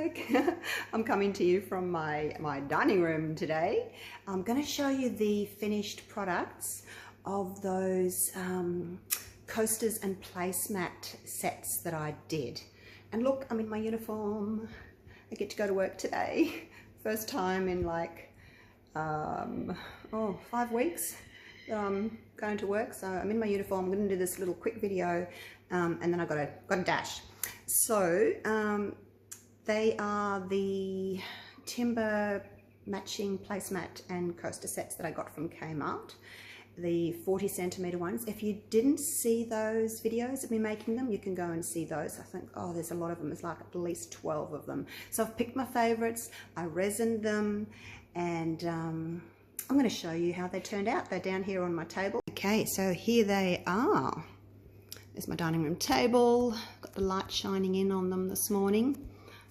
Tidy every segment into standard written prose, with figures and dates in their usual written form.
like. I'm coming to you from my dining room today. I'm going to show you the finished products of those coasters and placemat sets that I did. And look, I'm in my uniform. I get to go to work today. First time in like 5 weeks that I'm going to work. So I'm in my uniform. I'm going to do this little quick video and then I got a dash. So they are the timber matching placemat and coaster sets that I got from Kmart, the 40cm ones. If you didn't see those videos of me making them, you can go and see those. I think, oh, there's a lot of them. There's like at least 12 of them. So I've picked my favorites, I resined them, and I'm going to show you how they turned out. They're down here on my table. Okay, so here they are. There's my dining room table. Got the light shining in on them this morning.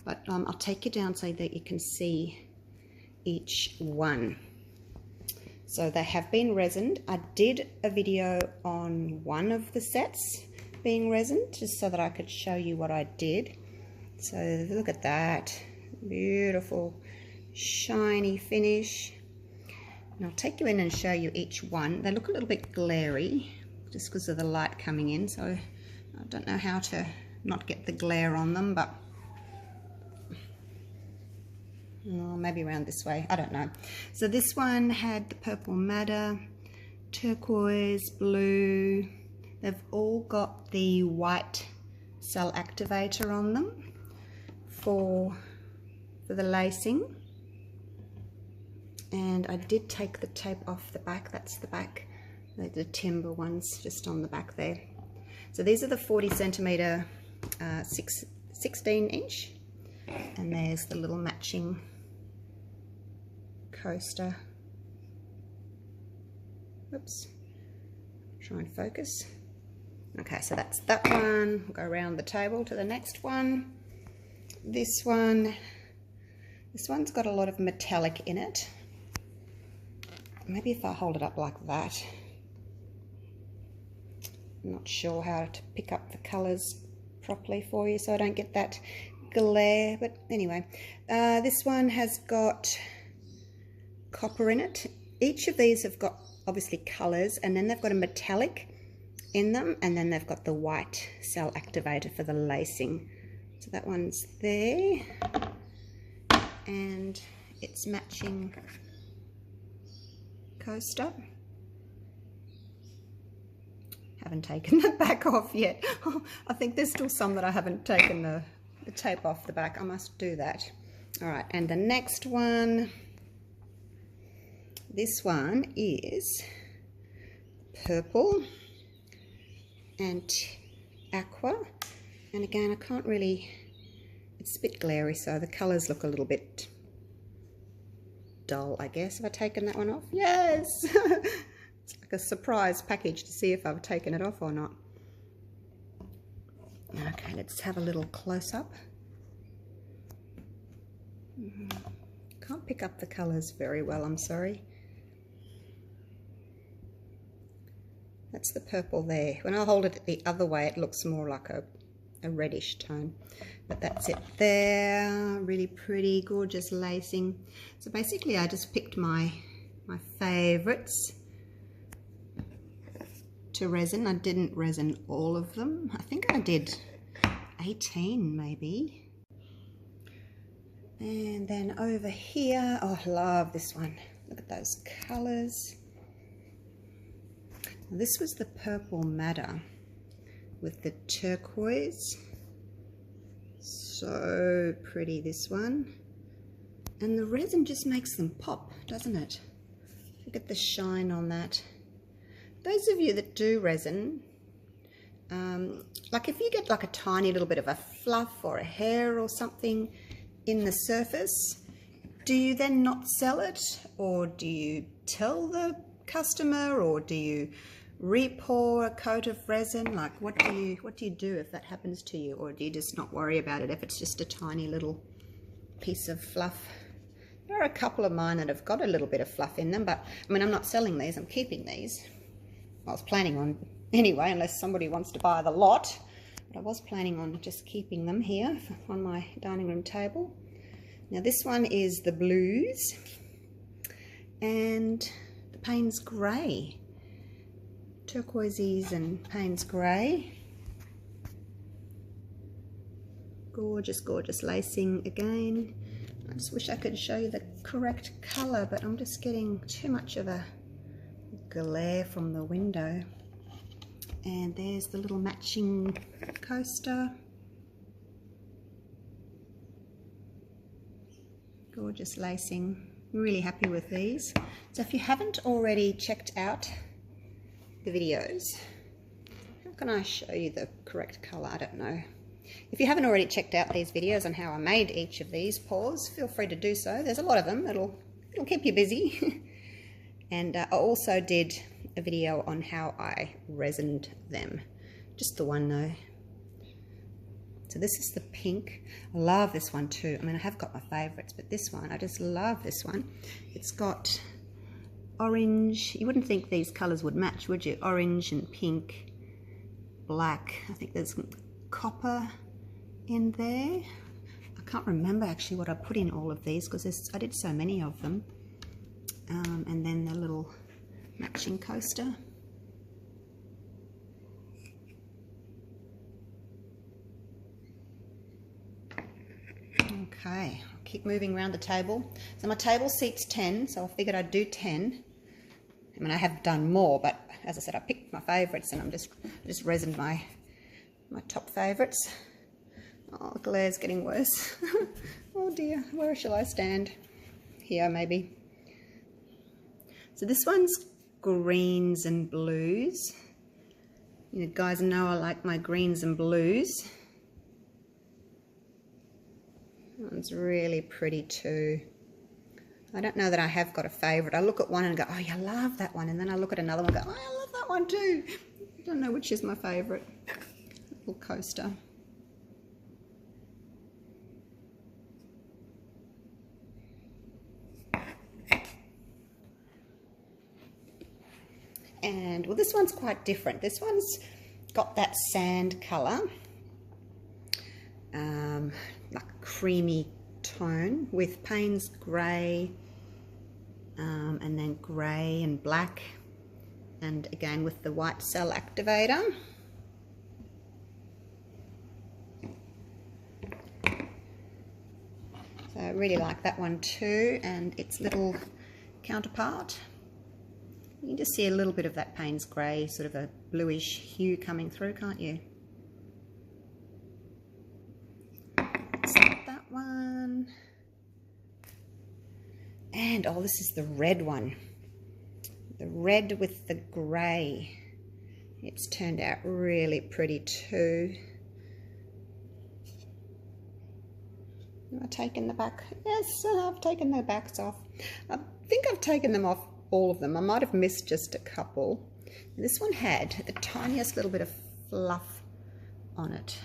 But I'll take you down so that you can see each one. So they have been resined. I did a video on one of the sets being resined, just so that I could show you what I did. So look at that. Beautiful, shiny finish. And I'll take you in and show you each one. They look a little bit glary, just because of the light coming in, so I don't know how to not get the glare on them, but maybe around this way, I don't know. So this one had the purple madder, turquoise, blue. They've all got the white cell activator on them for the lacing. And I did take the tape off the back. That's the back, the timber ones just on the back there. So these are the 40cm 16-inch, and there's the little matching coaster. Oops, try and focus. Okay, so that's that one. We'll go around the table to the next one. This one's got a lot of metallic in it. Maybe if I hold it up like that. I'm not sure how to pick up the colours properly for you so I don't get that glare, but anyway, this one has got copper in it. Each of these have got obviously colours, and then they've got a metallic in them, and then they've got the white cell activator for the lacing. So that one's there, and it's matching coaster. Haven't taken the back off yet. I think there's still some that I haven't taken the tape off the back. I must do that. All right, and the next one, this one is purple and aqua, and again, I can't really, it's a bit glary, so the colours look a little bit dull, I guess. Have I taken that one off? Yes. It's like a surprise package to see if I've taken it off or not. Okay, let's have a little close-up. Can't pick up the colours very well, I'm sorry. That's the purple there. When I hold it the other way, it looks more like a reddish tone, but that's it there. Really pretty, gorgeous lacing. So basically I just picked my favorites to resin. I didn't resin all of them. I think I did 18 maybe. And then over here, oh, I love this one. Look at those colors. This was the purple madder with the turquoise. So pretty, this one. And the resin just makes them pop, doesn't it? Look at the shine on that. Those of you that do resin, like if you get like a tiny little bit of a fluff or a hair or something in the surface, do you then not sell it, or do you tell the customer, or do you re-pour a coat of resin? Like what do you do if that happens to you, or do you just not worry about it if it's just a tiny little piece of fluff? There are a couple of mine that have got a little bit of fluff in them, but I mean, I'm not selling these, I'm keeping these. I was planning on anyway, unless somebody wants to buy the lot. but I was planning on just keeping them here on my dining room table. Now this one is the blues and the Payne's grey, turquoises and Payne's grey. Gorgeous, gorgeous lacing again. I just wish I could show you the correct colour, but I'm just getting too much of a glare from the window. And there's the little matching coaster. Gorgeous lacing. I'm really happy with these. So if you haven't already checked out the videos, how can I show you the correct colour? I don't know. If you haven't already checked out these videos on how I made each of these paws, feel free to do so. There's a lot of them. It'll keep you busy. And I also did a video on how I resined them. Just the one though. So this is the pink. I love this one too. I mean, I have got my favourites, but this one, I just love this one. It's got orange. You wouldn't think these colours would match, would you? Orange and pink, black. I think there's copper in there. I can't remember actually what I put in all of these because I did so many of them. And then the little matching coaster. Okay, I'll keep moving around the table. So my table seats 10, so I figured I'd do 10. I mean, I have done more, but as I said, I picked my favourites and I just resined my top favourites. Oh, the glare's getting worse. Oh dear, where shall I stand? Here, maybe. So this one's greens and blues. You guys know I like my greens and blues. That one's really pretty too. I don't know that I have got a favourite. I look at one and go, oh yeah, I love that one. And then I look at another one and go, oh, I love that one too. I don't know which is my favourite. Little coaster. And well, this one's quite different. This one's got that sand colour, like a creamy tone with Payne's grey, and then grey and black, and again with the white cell activator. So I really like that one too, and its little counterpart. You can just see a little bit of that Payne's grey, sort of a bluish hue coming through, can't you? So that one. And, oh, this is the red one. The red with the grey. It's turned out really pretty too. Have I taken the back? Yes, I've taken the backs off. I think I've taken them off, all of them. I might have missed just a couple. This one had the tiniest little bit of fluff on it.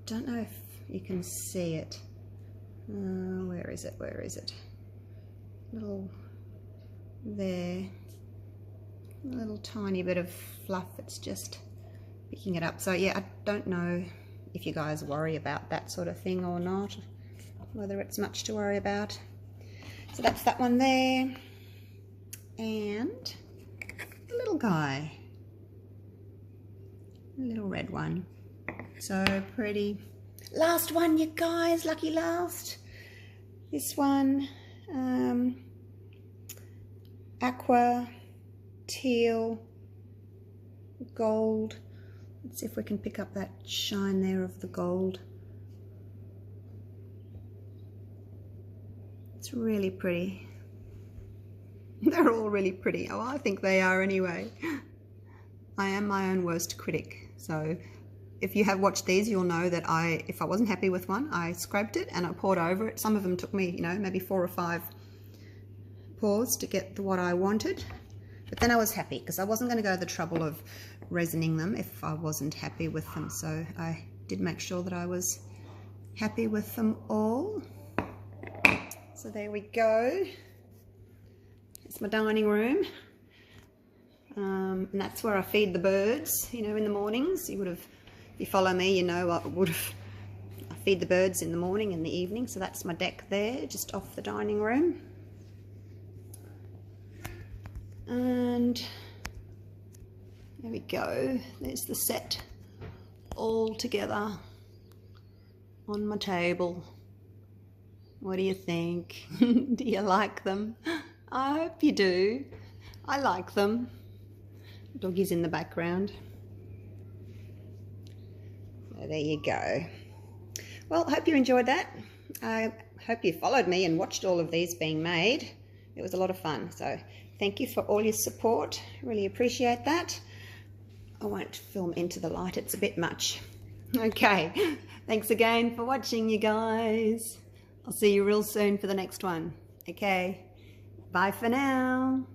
Don't know if you can see it. Where is it? Where is it? Little there. A little tiny bit of fluff. It's just picking it up. So yeah, I don't know if you guys worry about that sort of thing or not, whether it's much to worry about. So that's that one there. And a little guy, a little red one. So pretty. Last one, you guys, lucky last. This one, aqua, teal, gold. Let's see if we can pick up that shine there of the gold. It's really pretty. They're all really pretty. Oh, I think they are anyway. I am my own worst critic. So if you have watched these, you'll know that if I wasn't happy with one, I scraped it and I poured over it. Some of them took me, you know, maybe 4 or 5 pours to get what I wanted. But then I was happy because I wasn't going to go to the trouble of resining them if I wasn't happy with them. So I did make sure that I was happy with them all. So there we go. It's my dining room. And that's where I feed the birds, you know, in the mornings. You would have you follow me, you know I feed the birds in the morning and the evening. So that's my deck there, just off the dining room. And there we go. There's the set all together on my table. What do you think? Do you like them? I hope you do. I like them. Doggy's in the background. So there you go. Well, I hope you enjoyed that. I hope you followed me and watched all of these being made. It was a lot of fun. So thank you for all your support. Really appreciate that. I won't film into the light. It's a bit much. Okay. Thanks again for watching, you guys. I'll see you real soon for the next one. Okay. Bye for now.